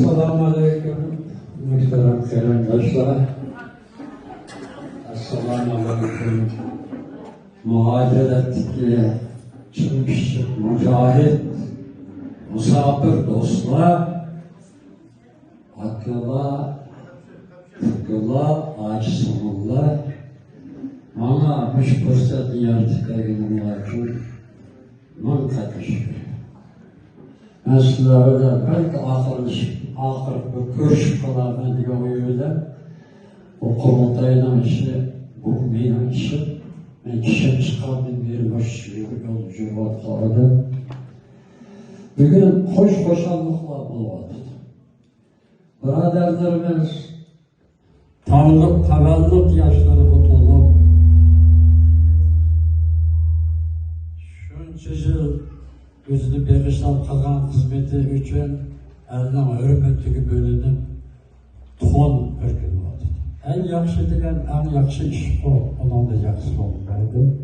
Selamünaleyküm muhterem kalemdaşlar. Selamünaleyküm muhaceretli çıkmış mücahit, musafir dostlar, akılla, fıkılla, acısınlar. Bana bir fırsat yaratıklarının için ben katışım. Ben sizlere de belki ahir bir görüş kılarına diye uyuyorlar. O kurultayla işi, bu benim işim. Ben kişi çıkardım bir baş yolcu vatkalıdı. Bugün hoşanlıklar bulmadı. Biraderlerimiz tavallık yaşları tutulup şunca yıl özünü beriştap kılgan hizmeti üçün elden hürmetliği bölünüp ton örgülüyordu. En yaxşı degen en yaxşı iş o. Onun da yaxşı olmaydı.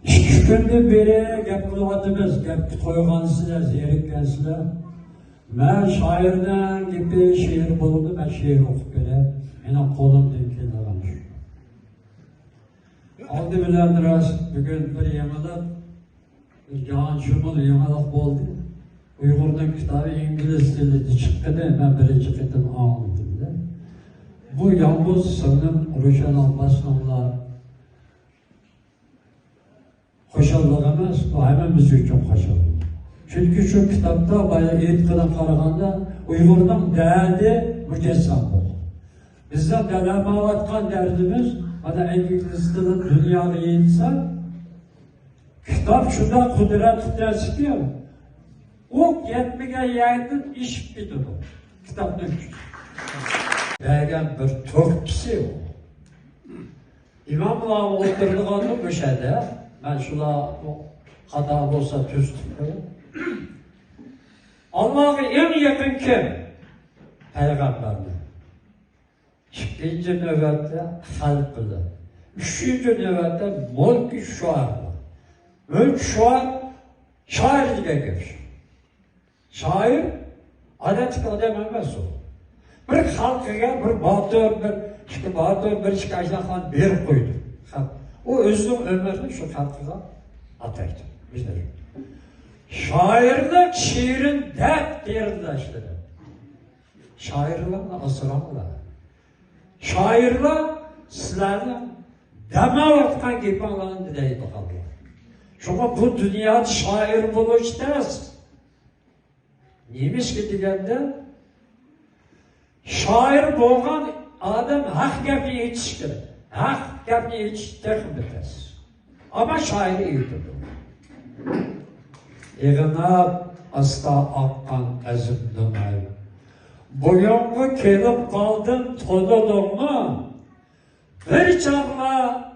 İki günde beri gep kılmadınız, gep koygansınız, zerikkensizler. Ben şairden gibi şiir bulundu, ben şiir okup bile. Benim kolum denk almış. Aldı bilen biraz bugün bir yanılıp, Can Şumul yanılık oldu. Uygur'dan kitabı İngiliz dilinde çıktı, ben birinci kıtım anladım. Bu yalnız sanırım Ruşen Abbas'la hoşallık emez, bu hemen biz için hoşallık. Çünkü şu kitapta bayağı eğitkiden karaganda Uygur'dan değerli mücessamdır. Bizden delemavatkan derdimiz, hatta İngiliz dilinde dünyada yayınsa, kitap şurada kudret dersi diyor. Ok yetmeye yaydın iş bitir o. Kitap dökür. Peygamber Türkçesi o. İmamla oturduğunu bu şeyde, ben şuna hata olsa tüstüm. Allah'a en yakın kim? Peygamberdir. İkinci nöbette halkıdır. Üçüncü nöbette mülk-i şuardır. Mülk şuar, şairliğe gelir. Şair, adet kadem emez o. Bir halkıya, bir bahtır, bir şikayetlen bir koydu. O özünün ömrünü şu halkıya ataydı. Bizler. Şairlik şiirin dert derinleştirir. Şairlikle asıramlar. Şairler sizlerle deme vaktan gibi alanı dileği bakalım. Çünkü bu dünyada şair buluş ders. Neymiş ki degende? Şair boğan adam hak gapni yetiştirir. Hak gapni yetiştirmez. Ama şair iyi tutur. Eğinap asla akkan ezimden ayrı. Boyungu kelip kaldın todolunu, bir çağla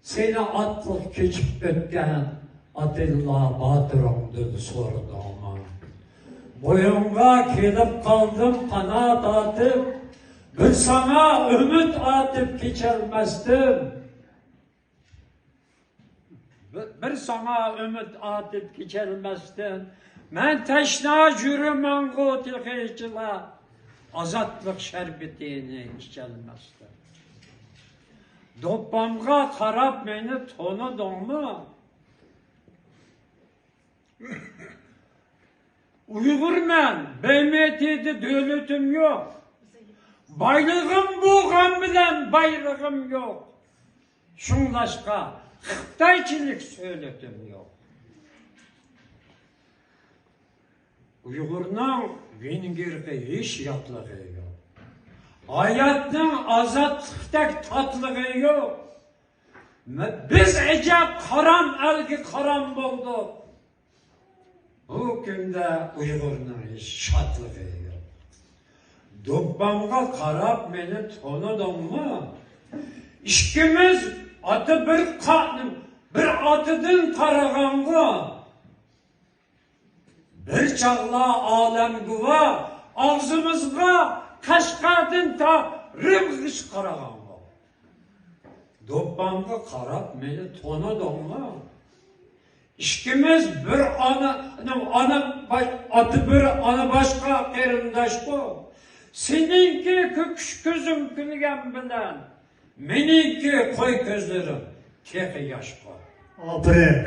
seni atlık geçip ötken Atilla Batırım'dır sordu ama. Boyunga kelip kaldım kanat atıp, bir sana ümit atıp geçermezdim. Bir sana ümit atıp geçermezdim. Men teşna jürümen gotilgeyciler, azatlık şerbetini içelmezdim. Doppamga karab beni tanıdın mı? Uygurmen, beymiyetiydi devletim yok. Baylığım buğam bilen bayrağım yok. Şunlaşka, Xitayçilik söyledim yok. Uygur'un Vengir'e hiç yatlığı yok. Hayatın azatlıkta tatlığı yok. Biz ecep karam elgi karam bulduk. Bu günde Uygur'un hiç şatlığı yok. Dobbamga karab beni tanıdın mı? İşkimiz adı bir atıdın tarağanlı. Bir çağla alem güva, ağzımızga kaşkadın ta rımgış karağanlı. Dobbamga karab beni tanıdın mı? İşkimiz bir ana atı bir ana başka kerindaş bu. Seninki köküş gözüm külgen bilen, meninki koy gözlerim, teki yaş bu. Aferin.